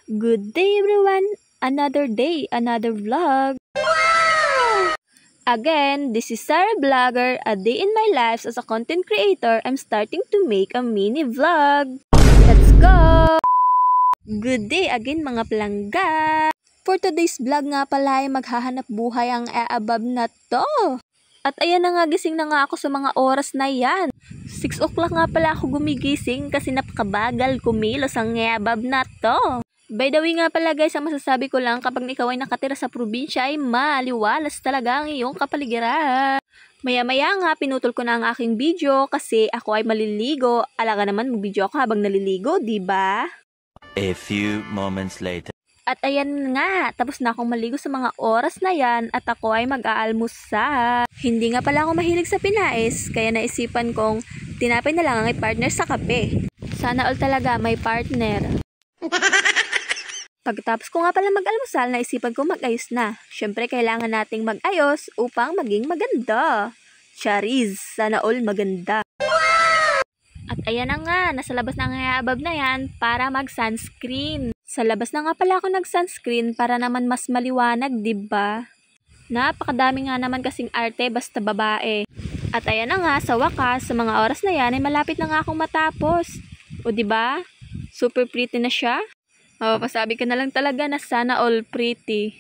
Good day everyone! Another day, another vlog! Again, this is Sarah Vlogger. A day in my life as a content creator. I'm starting to make a mini vlog. Let's go! Good day again mga palangga! For today's vlog nga pala ay maghahanap buhay ang above na to. At ayan na nga, gising na nga ako sa mga oras na yan. 6 o'clock nga pala ako gumigising kasi napakabagal kumilos ang above na to. By the way nga pala guys, ang masasabi ko lang kapag ikaw ay nakatira sa probinsya ay maliwalas talaga ang iyong kapaligiran. Maya-maya nga pinutol ko na ang aking video kasi ako ay maliligo. Alaga naman mag-video ako habang naliligo, diba? A few moments later. At ayan nga, tapos na akong maligo sa mga oras na yan at ako ay mag-aalmusal. Hindi nga pala ako mahilig sa pinais, kaya naisipan kong tinapay na lang ang i-partner sa kape. Sana all talaga may partner. Pagkatapos ko nga pala mag-almusal, naisipan ko mag-ayos na. Siyempre, kailangan nating mag-ayos upang maging maganda. Chariz, sana all maganda. At ayan na nga, nasa labas na ang above na yan para mag-sunscreen. Sa labas na nga pala ako nag-sunscreen para naman mas maliwanag, diba? Napakadami nga naman kasing arte basta babae. At ayan na nga, sa wakas, sa mga oras na yan ay malapit na nga akong matapos. O diba? Super pretty na siya. Mapapasabi ka na lang talaga na sana all pretty.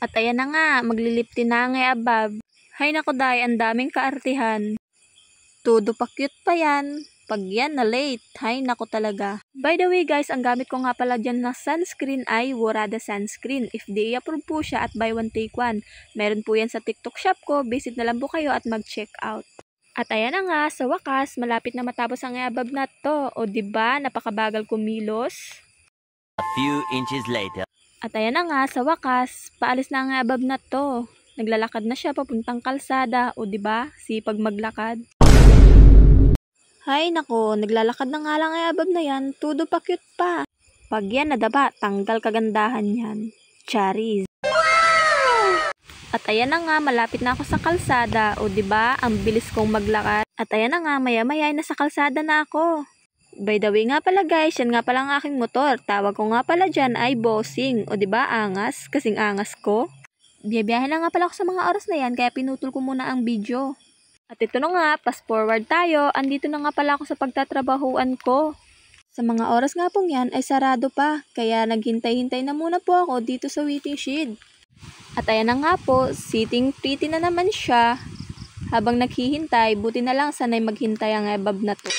At ayan na nga, maglilipti na ang above. Hay nako day, ang daming kaartihan. Todo pa cute pa yan. Pag yan na late, hay nako talaga. By the way guys, ang gamit ko nga pala dyan na sunscreen ay Worada Sunscreen. If di approve po siya at buy one take one. Meron po yan sa TikTok shop ko. Visit na lang po kayo at mag-check out. At ayan na nga, sa wakas, malapit na matapos ang above na to. O diba, napakabagal kumilos. A few inches later. At ayan na nga, sa wakas, paalis na ang above na to. Naglalakad na siya papuntang kalsada. O diba, sipag maglakad. Hay nako, naglalakad na nga lang ang above na yan. Todo pa cute pa. Pag yan nadaba, tanggal kagandahan yan. Chariz. At ayan na nga, malapit na ako sa kalsada. O diba, ang bilis kong maglakad. At ayan na nga, maya-maya nasa kalsada na ako. By the way nga pala guys, yan nga pala ang aking motor. Tawag ko nga pala dyan ay bossing. O diba, angas? Kasing angas ko. Biyabiyahin na nga pala ako sa mga oras na yan, kaya pinutol ko muna ang video. At ito na nga, fast forward tayo. Andito na nga pala ako sa pagtatrabahuan ko. Sa mga oras nga pong yan ay sarado pa. Kaya naghintay-hintay na muna po ako dito sa waiting shed. At ayan na nga po, sitting pretty na naman siya. Habang naghihintay, buti na lang sanay maghintay ang above na to.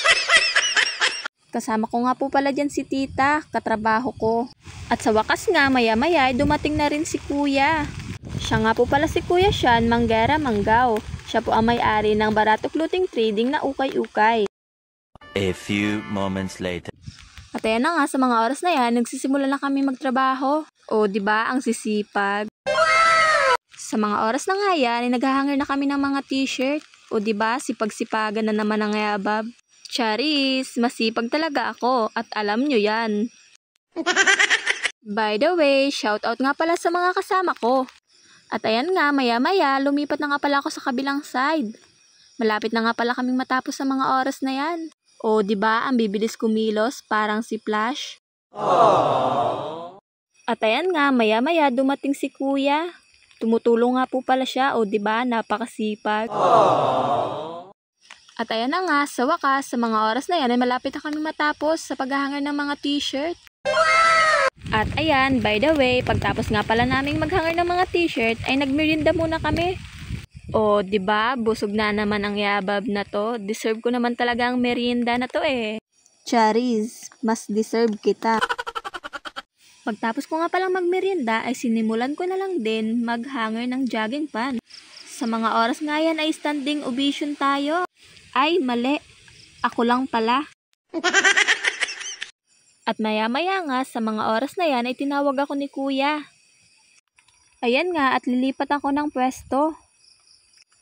Kasama ko nga po pala dyan si tita, katrabaho ko. At sa wakas nga, maya-maya, dumating na rin si kuya. Siya nga po pala si Kuya Sean Manggara Manggao. Siya po ang may-ari ng Barato Clothing Trading na ukay-ukay. A few moments later. At ayan na nga, sa mga oras na yan, nagsisimula na kami magtrabaho. O diba, ang sisipag. Sa mga oras na nga yan, ay naghahanger na kami ng mga t-shirt. O diba, sipag-sipagan na naman ang above. Charis, masipag talaga ako at alam nyo yan. By the way, shoutout nga pala sa mga kasama ko. At ayan nga, maya-maya, lumipat na nga pala ako sa kabilang side. Malapit na nga pala kaming matapos sa mga oras na yan. O diba, ang bibilis kumilos, parang si Flash. Aww. At ayan nga, maya-maya, dumating si kuya. Tumutulong nga po pala siya, o diba, napakasipag. Aww. At ayan na nga, sa wakas, sa mga oras na yan, ay malapit na kami matapos sa paghahangar ng mga t-shirt. At ayan, by the way, pagtapos nga pala naming maghanger ng mga t-shirt, ay nagmerienda muna kami. O, diba, busog na naman ang yabab na to. Deserve ko naman talaga ang merienda na to eh. Chariz, mas deserve kita. Pagtapos ko nga palang magmerienda, ay sinimulan ko na lang din maghanger ng jogging pants. Sa mga oras nga yan ay standing ovation tayo. Ay, mali. Ako lang pala. At maya-maya nga, sa mga oras na yan ay tinawag ako ni kuya. Ayan nga, at lilipat ako ng pwesto.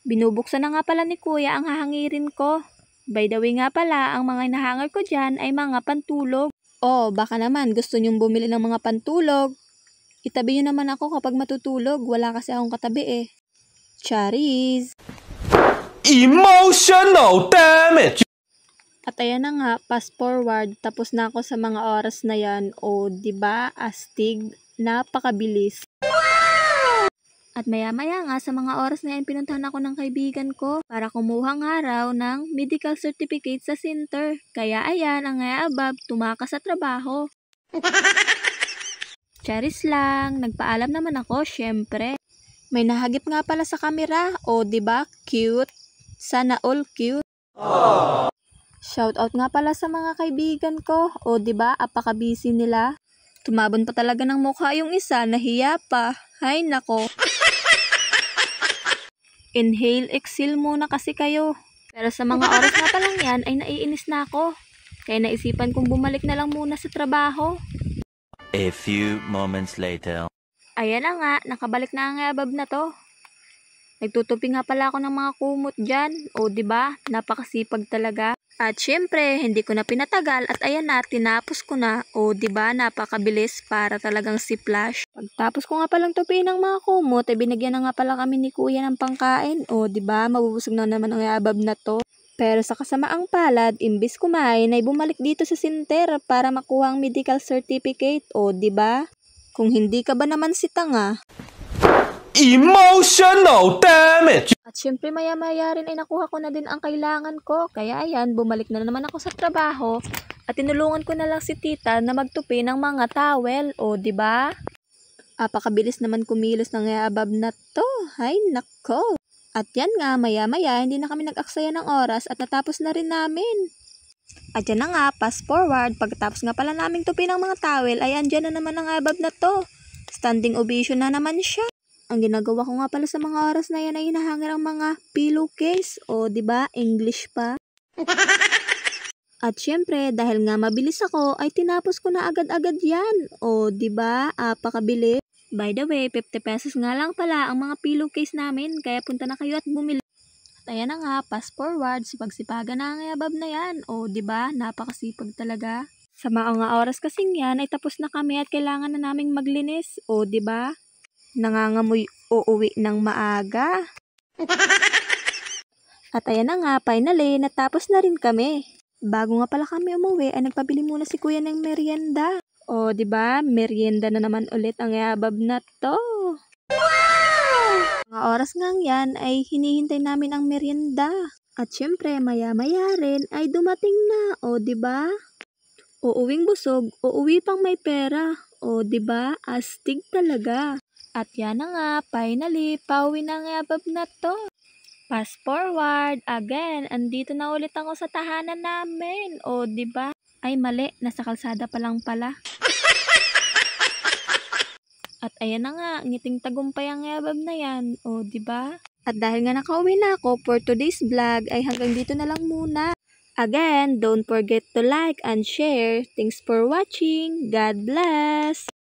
Binubuksan na nga pala ni kuya ang hahangirin ko. By the way nga pala, ang mga inahanger ko dyan ay mga pantulog. O, baka naman gusto nyong bumili ng mga pantulog. Itabi nyo naman ako kapag matutulog. Wala kasi akong katabi eh. Chariz! Emotional damage! At ayan na nga, fast forward, tapos na ako sa mga oras na yan. O, diba, astig, napakabilis. At maya-maya nga, sa mga oras na yan, pinuntahan ako ng kaibigan ko para kumuha nga raw ng medical certificate sa center. Kaya ayan, ang above, tumakas sa trabaho. Charis lang, nagpaalam naman ako, syempre. May nahagip nga pala sa kamera, o diba, cute? Sana all cute. Aww. Shoutout nga pala sa mga kaibigan ko, o diba, apaka-busy nila. Tumabon pa talaga ng mukha yung isa, nahiya pa. Hay nako. Inhale, exhale muna kasi kayo. Pero sa mga oras nga pa lang yan ay naiinis na ako. Kaya naisipan kong bumalik na lang muna sa trabaho. A few moments later. Ayan na nga, nakabalik na ang abab na to. Nagtutupi nga pala ako ng mga kumot dyan. O diba, napakasipag talaga. At syempre, hindi ko na pinatagal at ayan na, tinapos ko na. O diba, napakabilis para talagang si Flash. Pagtapos ko nga palang tupiin ng mga kumot, binigyan na nga pala kami ni Kuya ng pangkain. O diba, mabubusog na naman ang abab na to. Pero sa kasamaang palad, imbis kumain ay bumalik dito sa center para makuha ang medical certificate. O diba, kung hindi ka ba naman si tanga. Emotional damage! At syempre maya-maya rin ay nakuha ko na din ang kailangan ko. Kaya ayan, bumalik na naman ako sa trabaho at tinulungan ko na lang si tita na magtupi ng mga towel. O diba? Apakabilis naman kumilos ng abab na to. Hay nako. At yan nga, maya-maya hindi na kami nag-aksaya ng oras at natapos na rin namin. At yan na nga, fast forward, pagkatapos nga pala naming tupi ng mga towel ay andyan na naman ang abab na to. Standing ovation na naman siya. Ang ginagawa ko nga pala sa mga oras na yan ay hinahanger ang mga pillowcase. O diba, English pa. At syempre, dahil nga mabilis ako, ay tinapos ko na agad-agad yan. O diba, apakabilis. By the way, 50 pesos nga lang pala ang mga pillowcase namin, kaya punta na kayo at bumili. At ayan na nga, fast forward, sipag-sipagan na ang abab na yan. O diba, napakasipag talaga. Sa mga oras kasing yan ay tapos na kami at kailangan na naming maglinis. O diba? Nangangamoy uuwi ng maaga. At ayan na nga, finally, natapos na rin kami. Bago nga pala kami umuwi, ay nagpabili muna si Kuya ng merienda. O, diba? Merienda na naman ulit ang abab na to. Wow! Mga oras nga yan ay hinihintay namin ang merienda. At syempre, maya-maya rin ay dumating na. O, diba? Uuwing busog, uuwi pang may pera. O, diba? Astig talaga. At yan na nga, finally, pauwi na ang abab na to. Fast forward, again, andito na ulit ako sa tahanan namin. O, diba? Ay, mali, nasa kalsada pa lang pala. At ayan na nga, ngiting tagumpay ang abab na yan. O, diba? At dahil nga nakauwi na ako for today's vlog, ay hanggang dito na lang muna. Again, don't forget to like and share. Thanks for watching. God bless!